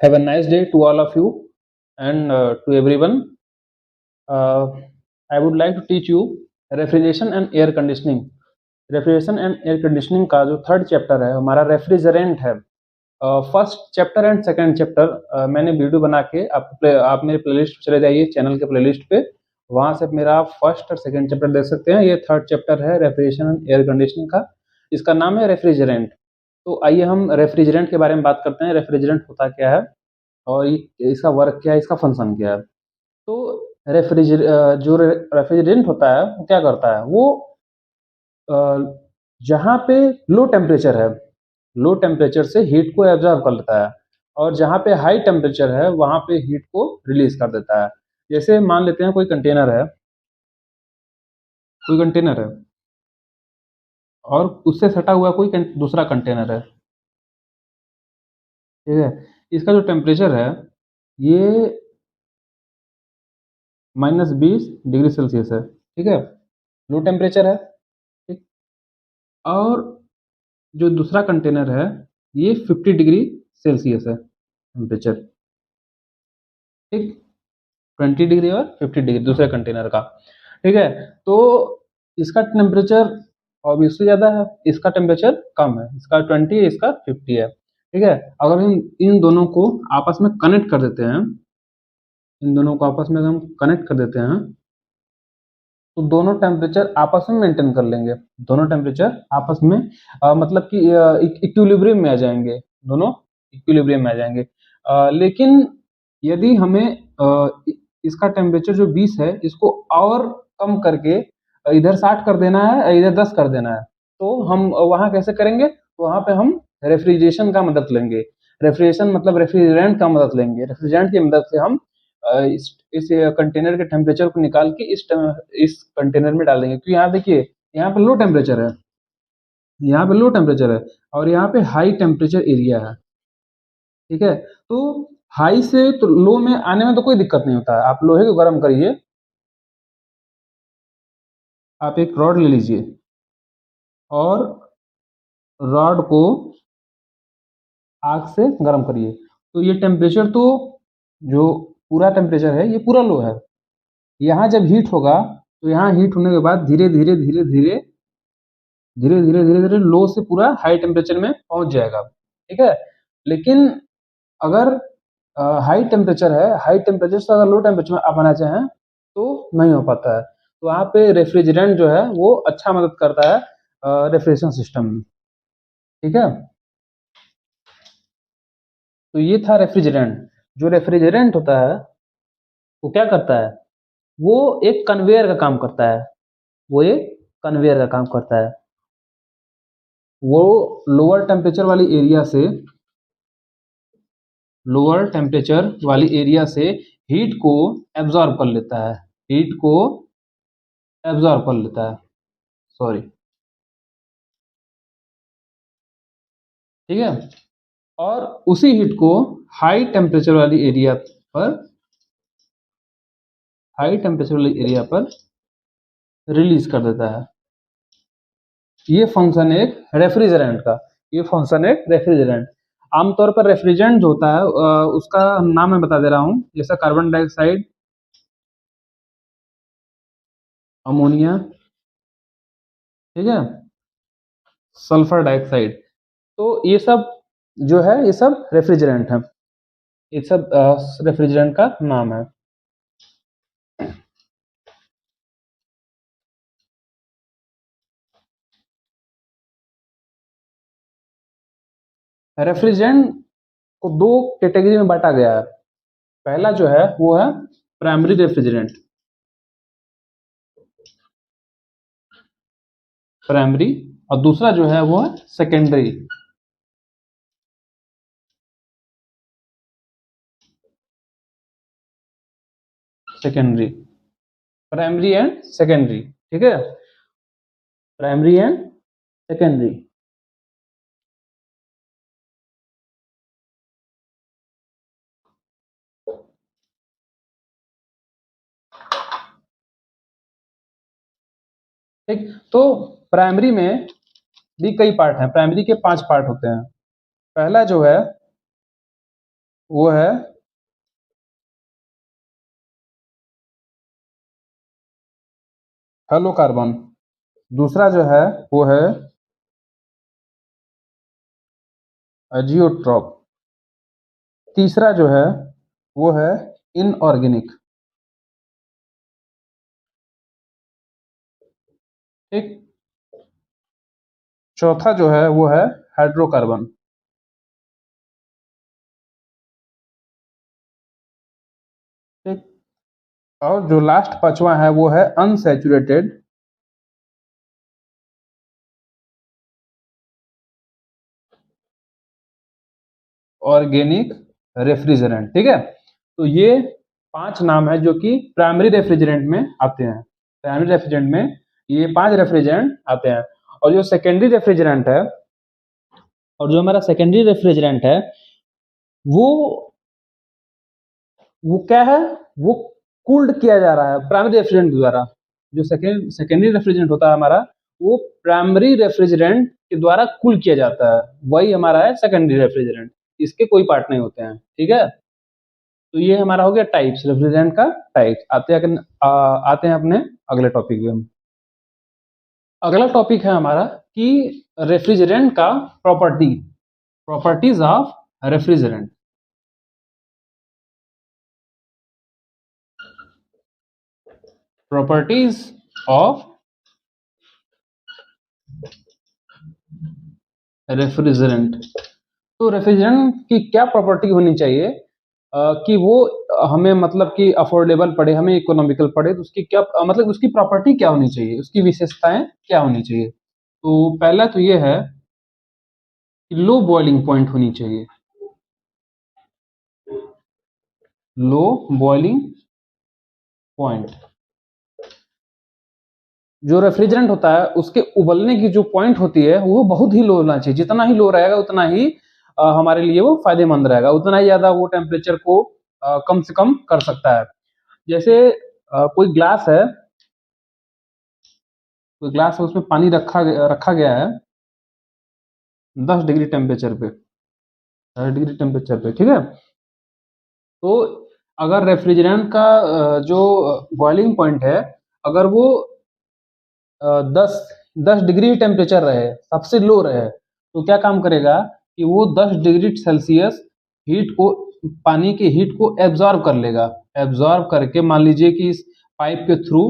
Have a nice day to all of you and to everyone. Uh, I would like to teach you refrigeration and air conditioning. Refrigeration and air conditioning का जो third chapter है हमारा refrigerant है। First chapter and second chapter मैंने video बना के आप मेरे प्लेलिस्ट चले जाइए, चैनल के प्लेलिस्ट पे, वहाँ से मेरा फर्स्ट और सेकंड चैप्टर देख सकते हैं। ये थर्ड चैप्टर है रेफ्रिजरेशन एंड एयर कंडीशनिंग का, इसका नाम है रेफ्रिजरेंट। तो आइए हम रेफ्रिजरेंट के बारे में बात करते हैं। रेफ्रिजरेंट होता क्या है और इसका वर्क क्या है, इसका फंक्शन क्या है। तो जो रेफ्रिजरेंट होता है वो क्या करता है, वो जहाँ पे लो टेम्परेचर है, लो टेम्परेचर से हीट को एब्जॉर्ब कर लेता है, और जहाँ पे हाई टेम्परेचर है वहाँ पे हीट को रिलीज कर देता है। जैसे मान लेते हैं कोई कंटेनर है, कोई कंटेनर है और उससे सटा हुआ कोई दूसरा कंटेनर है, ठीक है। इसका जो टेम्परेचर है ये -20 डिग्री सेल्सियस है, ठीक है, लो टेम्परेचर है, ठीक। और जो दूसरा कंटेनर है ये 50 डिग्री सेल्सियस है टेम्परेचर, ठीक। 20 डिग्री और 50 डिग्री दूसरे कंटेनर का, ठीक है। तो इसका टेम्परेचर अब इससे ज़्यादा है, इसका टेम्परेचर कम है, इसका 20 है, इसका 50 है, ठीक है। अगर हम इन दोनों को आपस में कनेक्ट कर देते हैं, इन दोनों को आपस में हम कनेक्ट कर देते हैं तो दोनों टेम्परेचर आपस में मेंटेन कर लेंगे। दोनों टेम्परेचर आपस में मतलब कि इक्विलिब्रियम में आ जाएंगे, दोनों इक्विलिब्रियम में आ जाएंगे। लेकिन यदि हमें इसका टेम्परेचर जो 20 है इसको और कम करके इधर 60 कर देना है, इधर 10 कर देना है, तो हम वहाँ कैसे करेंगे, वहाँ पे हम रेफ्रिजरेशन का मदद लेंगे। रेफ्रिजरेशन मतलब रेफ्रिजरेंट का मदद लेंगे। रेफ्रिजरेंट की मदद से हम इस कंटेनर के टेम्परेचर को निकाल के इस कंटेनर में डाल देंगे। क्योंकि यहाँ देखिए, यहाँ पे लो टेम्परेचर है, यहाँ पे लो टेम्परेचर है और यहाँ पे हाई टेम्परेचर एरिया है, ठीक है। तो हाई से तो लो में आने में तो कोई दिक्कत नहीं होता है। आप लोहे को गर्म करिए, आप एक रॉड ले लीजिए और रॉड को आग से गर्म करिए, तो ये टेम्परेचर तो जो पूरा टेम्परेचर है ये पूरा लो है। यहाँ जब हीट होगा तो यहाँ हीट होने के बाद धीरे धीरे धीरे धीरे धीरे धीरे धीरे धीरे लो से पूरा हाई टेम्परेचर में पहुंच जाएगा, ठीक है। लेकिन अगर हाई टेम्परेचर है, हाई टेम्परेचर से अगर लो टेम्परेचर में आप आना चाहें तो नहीं हो पाता है। तो वहाँ पे रेफ्रिजरेंट जो है वो अच्छा मदद करता है रेफ्रिजरेशन सिस्टम में, ठीक है। तो ये था रेफ्रिजरेंट। जो रेफ्रिजरेंट होता है वो क्या करता है, वो एक कन्वेयर का काम करता है, वो एक कन्वेयर का काम करता है। वो लोअर टेम्परेचर वाली एरिया से, लोअर टेम्परेचर वाली एरिया से हीट को एब्जॉर्ब कर लेता है, हीट को एब्जॉर्ब कर लेता है, सॉरी, ठीक है। और उसी हीट को हाई टेम्परेचर वाली एरिया पर, हाई टेम्परेचर वाली एरिया पर रिलीज कर देता है। ये फंक्शन एक रेफ्रिजरेंट का, ये फंक्शन एक रेफ्रिजरेंट। आमतौर पर रेफ्रिजरेंट जो होता है उसका नाम मैं बता दे रहा हूँ, जैसा कार्बन डाइऑक्साइड, अमोनिया, ठीक है, सल्फर डाइऑक्साइड। तो ये सब जो है ये सब रेफ्रिजरेंट है, ये सब रेफ्रिजरेंट का नाम है। रेफ्रिजरेंट को दो कैटेगरी में बांटा गया है। पहला जो है वो है प्राइमरी रेफ्रिजरेंट, प्राइमरी, और दूसरा जो है वो है secondary, secondary, primary and secondary, ठीक है, प्राइमरी एंड सेकेंडरी। ठीक, तो प्राइमरी में भी कई पार्ट हैं, प्राइमरी के 5 पार्ट होते हैं। पहला जो है वो है हेलोकार्बन। दूसरा जो है वो है एजियोट्रॉप। तीसरा जो है वो है इनऑर्गेनिक। ठीक। चौथा जो है वो है हाइड्रोकार्बन। ठीक। और जो लास्ट पांचवा है वो है अनसैचुरेटेड ऑर्गेनिक रेफ्रिजरेंट। ठीक है, तो ये 5 नाम है जो कि प्राइमरी रेफ्रिजरेंट में आते हैं। प्राइमरी रेफ्रिजरेंट में ये 5 रेफ्रिजरेंट आते हैं। और जो सेकेंडरी रेफ्रिजरेंट है, और जो हमारा सेकेंडरी रेफ्रिजरेंट है वो क्या है, वो कूल्ड किया जा रहा है प्राइमरी रेफ्रिजरेंट द्वारा। जो सेकेंडरी रेफ्रिजरेंट होता है हमारा, वो प्राइमरी रेफ्रिजरेंट के द्वारा कूल किया जाता है, वही हमारा है सेकेंडरी रेफ्रिजरेंट। इसके कोई पार्ट नहीं होते हैं। ठीक है, तो ये हमारा हो गया टाइप्स, रेफ्रिजरेंट का टाइप। आते हैं अपने अगले टॉपिक में। अगला टॉपिक है हमारा कि रेफ्रिजरेंट का properties of refrigerant. Properties of refrigerant. तो रेफ्रिजरेंट की क्या प्रॉपर्टी होनी चाहिए कि वो हमें मतलब कि अफोर्डेबल पड़े, हमें इकोनॉमिकल पड़े, तो उसकी क्या मतलब उसकी प्रॉपर्टी क्या होनी चाहिए, उसकी विशेषताएं क्या होनी चाहिए। तो पहला तो ये है कि लो बॉइलिंग पॉइंट होनी चाहिए। Low boiling point. जो रेफ्रिजरेंट होता है उसके उबलने की जो पॉइंट होती है वो बहुत ही लो होना चाहिए। जितना ही लो रहेगा उतना ही हमारे लिए वो फायदेमंद रहेगा, उतना ही ज्यादा वो टेम्परेचर को कम से कम कर सकता है। जैसे कोई ग्लास है, उसमें पानी रखा गया है 10 डिग्री टेम्परेचर पे, 10 डिग्री टेम्परेचर पे। ठीक है, तो अगर रेफ्रिजरेंट का जो बॉइलिंग पॉइंट है, अगर वो 10 10 डिग्री टेम्परेचर रहे, सबसे लो रहे, तो क्या काम करेगा कि वो 10 डिग्री सेल्सियस हीट को, पानी के हीट को एब्जॉर्ब कर लेगा। एब्जॉर्ब करके मान लीजिए कि इस पाइप के थ्रू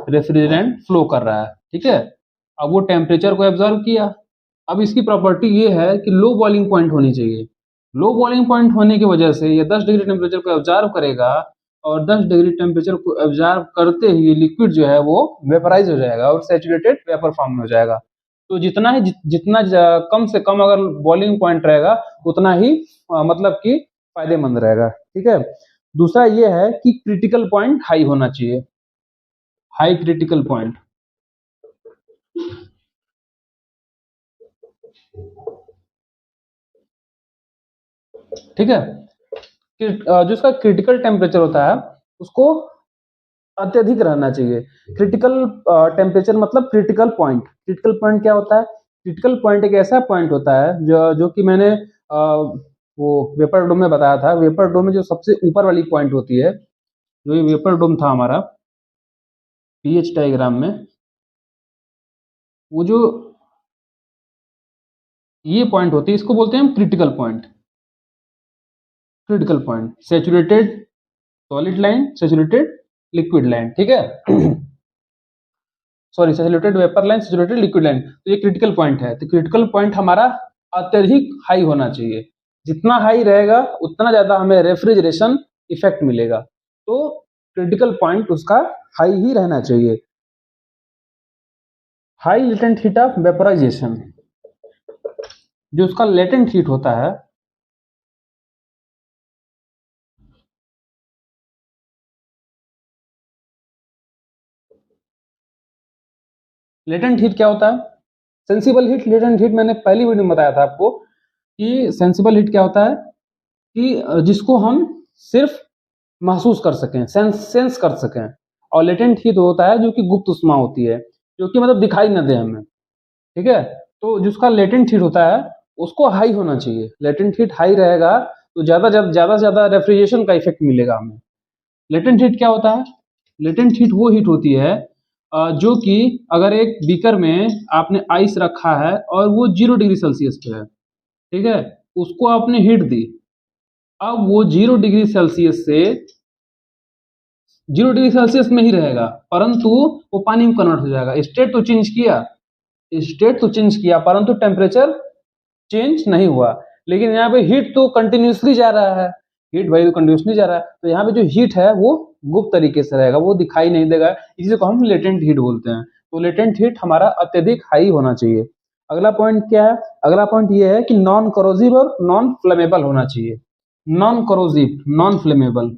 रेफ्रिजरेंट फ्लो कर रहा है। ठीक है, अब वो टेम्परेचर को एब्जॉर्ब किया। अब इसकी प्रॉपर्टी ये है कि लो बॉइलिंग पॉइंट होनी चाहिए। लो बॉइलिंग पॉइंट होने की वजह से ये 10 डिग्री टेम्परेचर को एब्जॉर्ब करेगा, और 10 डिग्री टेम्परेचर को एब्जॉर्ब करते ही लिक्विड जो है वो वेपराइज हो जाएगा और सैचुरेटेड वेपर फॉर्म में हो जाएगा। तो कम से कम अगर बॉइलिंग पॉइंट रहेगा उतना ही मतलब कि फायदेमंद रहेगा। ठीक है, दूसरा ये है कि क्रिटिकल पॉइंट हाई होना चाहिए। High critical point. ठीक है, जो उसका क्रिटिकल टेम्परेचर होता है उसको अत्यधिक रहना चाहिए। क्रिटिकल टेम्परेचर मतलब क्रिटिकल पॉइंट। क्रिटिकल पॉइंट क्या होता है? क्रिटिकल पॉइंट एक ऐसा पॉइंट होता है जो कि मैंने वो वेपर डोम में बताया था। वेपर डोम में जो सबसे ऊपर वाली पॉइंट होती है, जो ये वेपर डोम था हमारा पीएच डायग्राम में, वो जो ये पॉइंट होती है इसको बोलते हैं हम critical point. Critical point, saturated solid line, saturated liquid line. ठीक है sorry, saturated vapour line, saturated liquid line. तो ये क्रिटिकल पॉइंट है। तो क्रिटिकल पॉइंट हमारा अत्यधिक हाई होना चाहिए। जितना हाई रहेगा उतना ज्यादा हमें रेफ्रिजरेशन इफेक्ट मिलेगा। तो क्रिटिकल पॉइंट उसका हाई ही रहना चाहिए। High latent heat of vaporisation. जो उसका लेटेंट हीट होता है, लेटेंट हीट क्या होता है? सेंसिबल हीट, लेटेंट हीट मैंने पहली वीडियो में बताया था आपको कि सेंसिबल हीट क्या होता है कि जिसको हम सिर्फ महसूस कर सकें, सेंस कर सकें। और लेटेंट हीट होता है जो कि गुप्त उष्मा होती है, जो कि मतलब दिखाई न दे हमें। ठीक है, तो जिसका लेटेंट हीट होता है उसको हाई होना चाहिए। लेटेंट हीट हाई रहेगा तो ज़्यादा से ज़्यादा रेफ्रिजरेशन का इफेक्ट मिलेगा हमें। लेटेंट हीट क्या होता है? लेटेंट हीट वो हीट होती है जो कि अगर एक बीकर में आपने आइस रखा है और वो 0 डिग्री सेल्सियस पे है, ठीक है, उसको आपने हीट दी। अब वो 0 डिग्री सेल्सियस से 0 डिग्री सेल्सियस में ही रहेगा, परंतु वो पानी में कन्वर्ट हो जाएगा। स्टेट तो चेंज किया परंतु टेम्परेचर चेंज नहीं हुआ। लेकिन यहाँ पे हीट तो कंटिन्यूसली जा रहा है, हीट वैल्यू कंटिन्यूसली जा रहा है, तो यहाँ पे जो हीट है वो गुप्त तरीके से रहेगा, वो दिखाई नहीं देगा। इसी को हम लेटेंट हीट बोलते हैं। तो लेटेंट हीट हमारा अत्यधिक हाई होना चाहिए। अगला पॉइंट क्या है? अगला पॉइंट ये है कि नॉन करोजिव और नॉन फ्लेमेबल होना चाहिए। Non करोजिव, non flammable.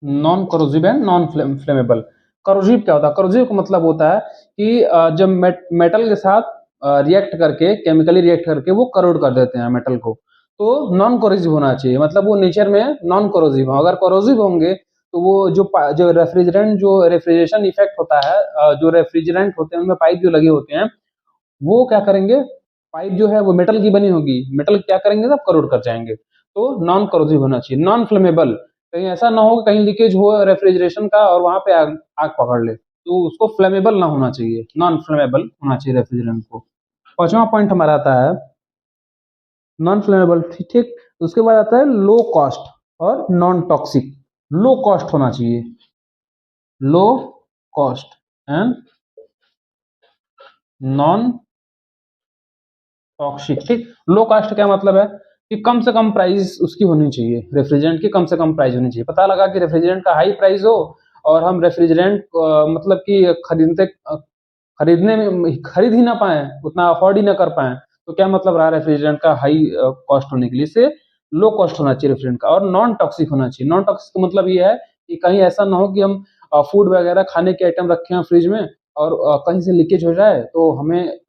Non करोजिव and non flammable. करोजिव क्या होता है? करोजिव का मतलब होता है कि जब मेटल के साथ रिएक्ट करके, केमिकली रिएक्ट करके वो करोड कर देते हैं मेटल को, तो नॉन करोजिव होना चाहिए। मतलब वो नेचर में नॉन करोजिव हो। अगर करोजिव होंगे तो वो जो रेफ्रिजरेशन इफेक्ट होता है, जो रेफ्रिजरेंट होते हैं उनमें पाइप जो लगे होते हैं, वो क्या करेंगे, पाइप जो है वो मेटल की बनी होगी, मेटल क्या करेंगे, सब करोड कर जाएंगे। तो नॉन करोजिव होना चाहिए। नॉन फ्लेमेबल, कहीं ऐसा ना हो कि कहीं लीकेज हो रेफ्रिजरेशन का और वहां पे आग आग पकड़ ले, तो उसको फ्लेमेबल ना होना चाहिए, नॉन फ्लेमेबल होना चाहिए रेफ्रिजरेंट को। पांचवा पॉइंट हमारा आता है नॉन फ्लेमेबल, ठीक। उसके बाद आता है लो कॉस्ट और नॉन टॉक्सिक। लो कॉस्ट होना चाहिए, low cost and non toxic, ठीक। लो कॉस्ट क्या मतलब है कि कम से कम प्राइस उसकी होनी चाहिए, रेफ्रिजरेंट की कम से कम प्राइस होनी चाहिए। पता लगा कि रेफ्रिजरेंट का हाई प्राइस हो और हम रेफ्रिजरेंट मतलब कि खरीदने में खरीद ही ना पाए, उतना अफोर्ड ही ना कर पाए, तो क्या मतलब रहा रेफ्रिजरेंट का हाई कॉस्ट होने के लिए? से लो कॉस्ट होना चाहिए रेफ्रिजरेंट का। और नॉन टॉक्सिक होना चाहिए। नॉन टॉक्सिक का मतलब ये है कि कहीं ऐसा ना हो कि हम फूड वगैरह खाने के आइटम रखे हैं फ्रिज में और कहीं से लीकेज हो जाए तो हमें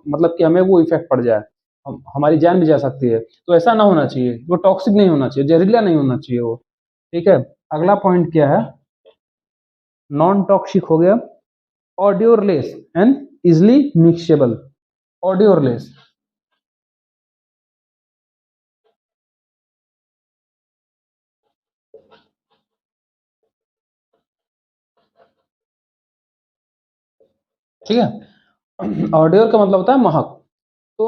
मतलब कि हमें वो इफेक्ट पड़ जाए, हमारी जान भी जा सकती है। तो ऐसा ना होना चाहिए, वो टॉक्सिक नहीं होना चाहिए, जहरीला नहीं होना चाहिए वो, ठीक है। अगला पॉइंट क्या है? नॉन टॉक्सिक हो गया। ऑडियोरलेस एंड इजिली मिक्सेबल। ऑडियोरलेस, ठीक है। ऑडियोर का मतलब होता है महक। तो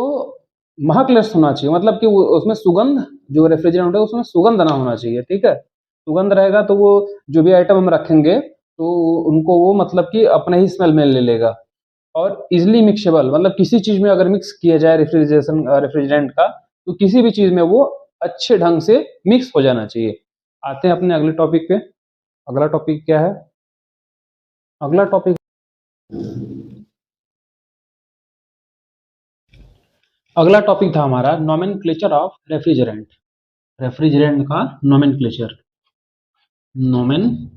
महक लेस होना चाहिए, मतलब कि उसमें सुगंध, जो रेफ्रिजरेंट है उसमें सुगंध ना होना चाहिए, ठीक है। सुगंध रहेगा तो वो जो भी आइटम हम रखेंगे तो उनको वो मतलब कि अपने ही स्मेल में ले लेगा। और इजिली मिक्सेबल, मतलब किसी चीज में अगर मिक्स किया जाए रेफ्रिजरेंट का, तो किसी भी चीज में वो अच्छे ढंग से मिक्स हो जाना चाहिए। आते हैं अपने अगले टॉपिक पे। अगला टॉपिक क्या है? अगला टॉपिक, अगला टॉपिक था हमारा नोमेनक्लेचर ऑफ रेफ्रिजरेंट। रेफ्रिजरेंट का nomenclature. Nomenclature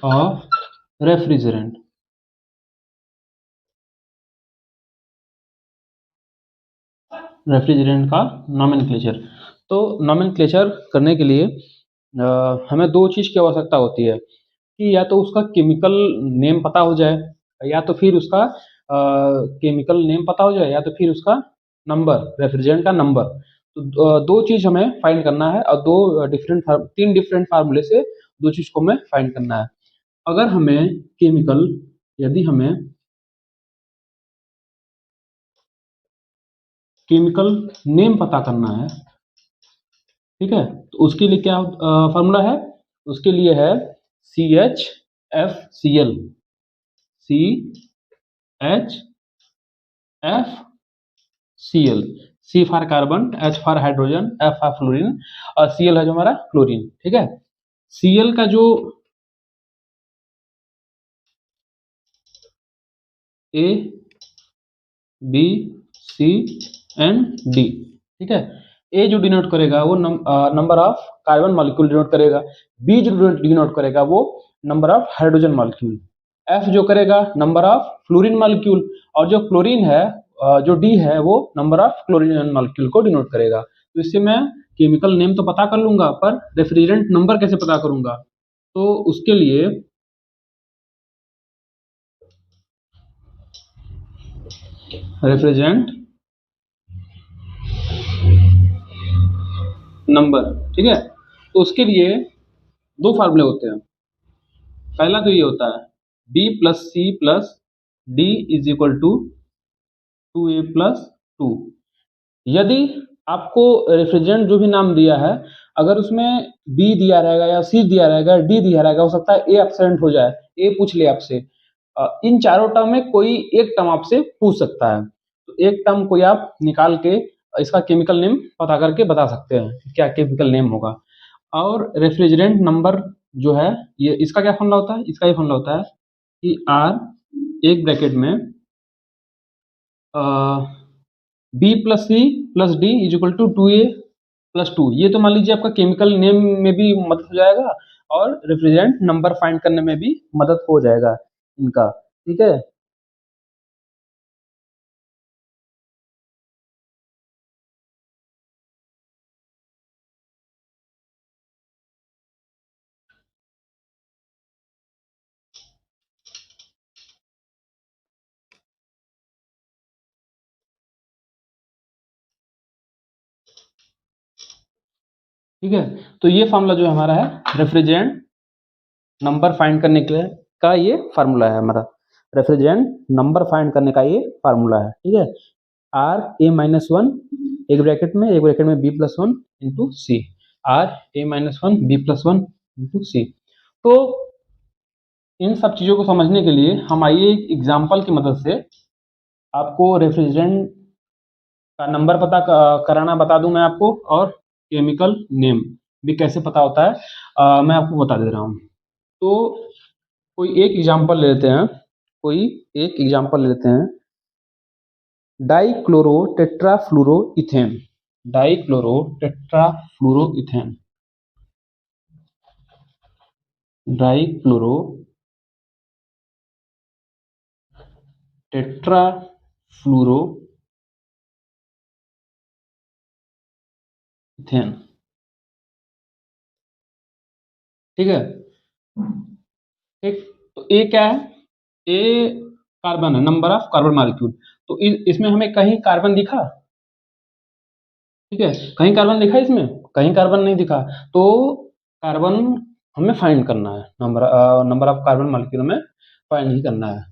of refrigerant. Refrigerant का नोमेनक्लेचर। तो नोमेनक्लेचर करने के लिए हमें दो चीज़ की आवश्यकता होती है कि या तो उसका केमिकल नेम पता हो जाए, या तो फिर उसका केमिकल नेम पता हो जाए, या तो फिर उसका नंबर, रेफ्रिजरेंट का नंबर। तो दो चीज़ हमें फाइंड करना है और तीन डिफरेंट फार्मूले से दो चीज़ को हमें फाइंड करना है। अगर हमें केमिकल यदि हमें केमिकल नेम पता करना है, ठीक है, तो उसके लिए क्या फार्मूला है? उसके लिए है CHFCl। CHFCl। C for carbon, H for hydrogen, F for fluorine और Cl है जो हमारा क्लोरीन, ठीक है। Cl का जो A, B, C and D, ठीक है। ए जो डिनोट करेगा वो number of carbon molecule denote करेगा। बी जो डिनोट करेगा वो number of hydrogen molecule. F जो करेगा नंबर ऑफ फ्लोरीन मॉलिक्यूल। और जो क्लोरीन है, जो डी है, वो नंबर ऑफ क्लोरीन मॉलिक्यूल को डिनोट करेगा। तो इससे मैं केमिकल नेम तो पता कर लूंगा, पर रेफ्रिजरेंट नंबर कैसे पता करूंगा? तो उसके लिए रेफ्रिजरेंट नंबर, ठीक है, तो उसके लिए दो फार्मूले होते हैं। पहला तो ये होता है B plus C plus D is equal to 2a+2। यदि आपको रेफ्रिजरेंट जो भी नाम दिया है, अगर उसमें बी दिया रहेगा या सी दिया रहेगा, डी दिया रहेगा, हो सकता है ए एब्सेंट हो जाए, ए पूछ ले आपसे। इन चारों टर्म में कोई एक टर्म आपसे पूछ सकता है, तो एक टर्म कोई आप निकाल के इसका केमिकल नेम पता करके बता सकते हैं कि क्या केमिकल नेम होगा। और रेफ्रिजरेंट नंबर जो है, ये इसका क्या फॉर्मूला होता है? इसका ये फॉर्मूला होता है कि आर एक ब्रैकेट में B plus C plus D is equal to 2a+2। ये तो मान लीजिए आपका केमिकल नेम में भी मदद हो जाएगा और रेफ्रिजरेंट नंबर फाइंड करने में भी मदद हो जाएगा इनका, ठीक है। ठीक है, तो ये फार्मूला जो हमारा है रेफ्रिजरेंट नंबर फाइंड करने के का ये फार्मूला है हमारा। रेफ्रिजरेंट नंबर फाइंड करने का ये फार्मूला है, ठीक है। RA-1 एक ब्रैकेट में B+1 इंटू सी, RA-1 B+1 इंटू सी। तो इन सब चीज़ों को समझने के लिए हम आइए एक एग्जाम्पल की मदद से आपको रेफ्रिजरेंट का नंबर पता कराना बता दूं मैं आपको, और केमिकल नेम भी कैसे पता होता है मैं आपको बता दे रहा हूँ। तो कोई एक एग्जाम्पल ले लेते हैं, कोई एक एग्जाम्पल ले लेते हैं, डाइक्लोरो टेट्राफ्लोरोइथेन, डाइक्लोरो टेट्राफ्लोरोइथेन, डाइक्लोरो टेट्राफ्लोरोइथेन, ठीक है। ठीक, तो ए क्या है? ए कार्बन है, नंबर ऑफ कार्बन मॉलिक्यूल। तो इसमें हमें कहीं कार्बन दिखा? ठीक है, कहीं कार्बन दिखा इसमें? कहीं कार्बन नहीं दिखा। तो कार्बन हमें फाइंड करना है, नंबर ऑफ कार्बन मॉलिक्यूल में फाइंड ही करना है।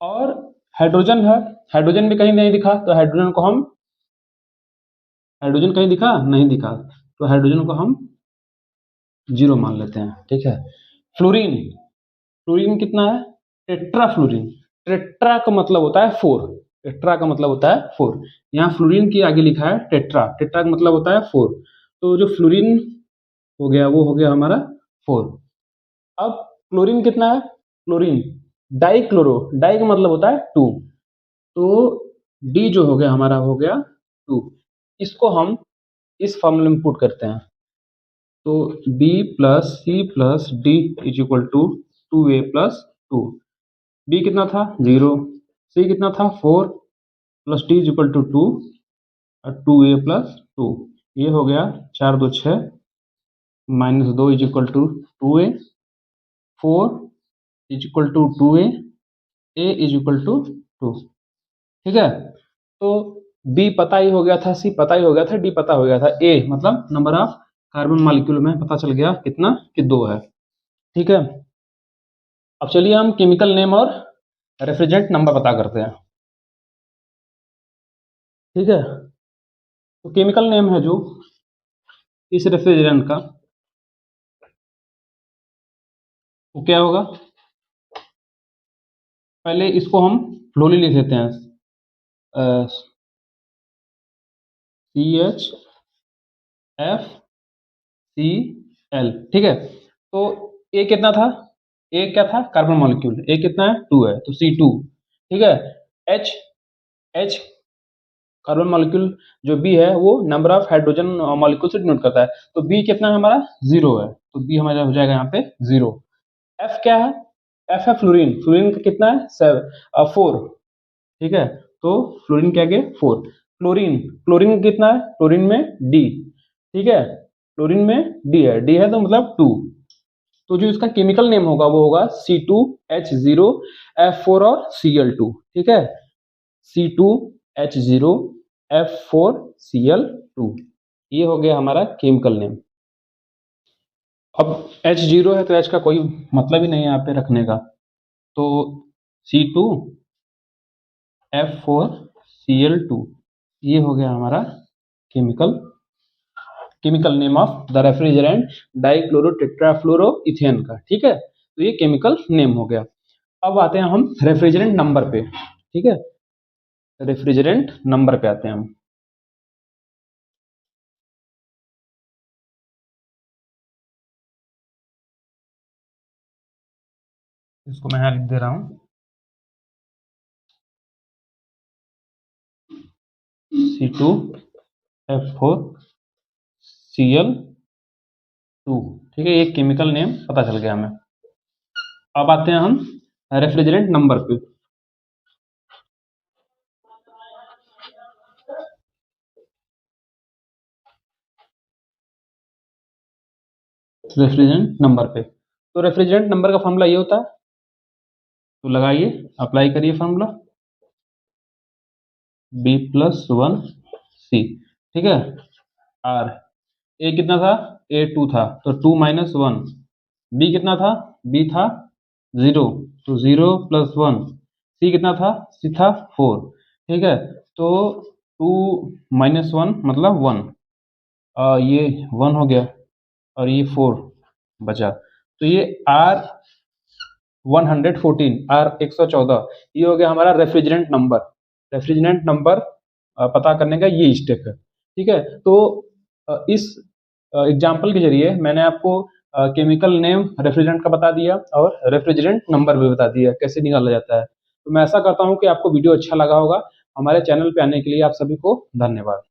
और हाइड्रोजन है, हाइड्रोजन भी कहीं नहीं दिखा, तो हाइड्रोजन को हम, हाइड्रोजन कहीं दिखा? नहीं दिखा, तो हाइड्रोजन को हम 0 मान लेते हैं, ठीक है। फ्लोरीन, फ्लोरीन कितना है? टेट्राफ्लोरीन, टेट्रा का मतलब होता है 4, टेट्रा का मतलब होता है 4। यहाँ फ्लोरीन के आगे लिखा है टेट्रा, टेट्रा का मतलब होता है 4। तो जो फ्लोरीन हो गया वो हो गया हमारा 4। अब क्लोरीन कितना है? क्लोरीन डाइक्लोरो, डाई का मतलब होता है 2, तो डी जो हो गया हमारा हो गया 2। इसको हम इस फॉर्मूले में पुट करते हैं, तो B plus C plus D is equal to 2a+2। B कितना था? 0, सी कितना था? 4, plus D is equal to 2 और 2a+2। ये हो गया 4 2 6, -2 is equal to 2a, 4 is equal to 2a, A is equal to 2, ठीक है। तो बी पता ही हो गया था, सी पता ही हो गया था, डी पता हो गया था, ए मतलब नंबर ऑफ कार्बन मॉलिक्यूल में पता चल गया कितना, कि 2 है, ठीक है। अब चलिए हम केमिकल नेम और रेफ्रिजरेंट नंबर पता करते हैं, ठीक है। तो केमिकल नेम है जो इस रेफ्रिजरेंट का, वो क्या होगा? पहले इसको हम फ्लोली लिख देते हैं, CHFCl, ठीक है। तो ए कितना था? ए क्या था? कार्बन मॉलिक्यूल, ए कितना है? 2 है, तो C2, ठीक है। H, H कार्बन मॉलिक्यूल जो बी है वो नंबर ऑफ हाइड्रोजन मॉलिक्यूल से डिनोट करता है, तो बी कितना है हमारा? 0 है, तो बी हमारा हो जाएगा यहाँ पे 0। एफ क्या है? एफ है फ्लोरीन, फ्लोरीन का कितना है? 4, ठीक है। तो फ्लोरीन के आगे 4, क्लोरीन, क्लोरीन कितना है, क्लोरीन में डी, ठीक है, क्लोरीन में डी है, डी है तो मतलब 2। तो जो इसका केमिकल नेम होगा वो होगा C2H0F4 और Cl2, ठीक है, C2H0F4Cl2, ये हो गया हमारा केमिकल नेम। अब H0 है तो H का कोई मतलब ही नहीं है यहाँ पे रखने का, तो C2F4Cl2, ये हो गया हमारा chemical name of the refrigerant dichlorotetrafluoroethane का, ठीक है, तो ये केमिकल नेम हो गया। अब आते हैं हम रेफ्रिजरेंट नंबर पे, ठीक है, रेफ्रिजरेंट नंबर पे आते हैं हम। इसको मैं यहाँ लिख दे रहा हूँ, C2F4Cl2, ठीक है, ये केमिकल नेम पता चल गया हमें। अब आते हैं हम रेफ्रिजरेंट नंबर पे। रेफ्रिजरेंट नंबर पे, तो रेफ्रिजरेंट नंबर का फॉर्मूला ये होता है, तो लगाइए, अप्लाई करिए फॉर्मूला B+1C, ठीक है, R, ए कितना था, A2 था, तो 2 - 1, बी कितना था, बी था 0, तो 0 + 1, सी कितना था, सी था 4, ठीक है, तो 2 - 1 मतलब 1, ये 1 हो गया और ये 4 बचा, तो ये R114, R114, ये हो गया हमारा रेफ्रिजरेंट नंबर। रेफ्रिजरेंट नंबर पता करने का ये स्टेप है, ठीक है। तो इस एग्जाम्पल के जरिए मैंने आपको केमिकल नेम रेफ्रिजरेंट का बता दिया और रेफ्रिजरेंट नंबर भी बता दिया कैसे निकाला जाता है। तो मैं ऐसा करता हूँ कि आपको वीडियो अच्छा लगा होगा। हमारे चैनल पे आने के लिए आप सभी को धन्यवाद।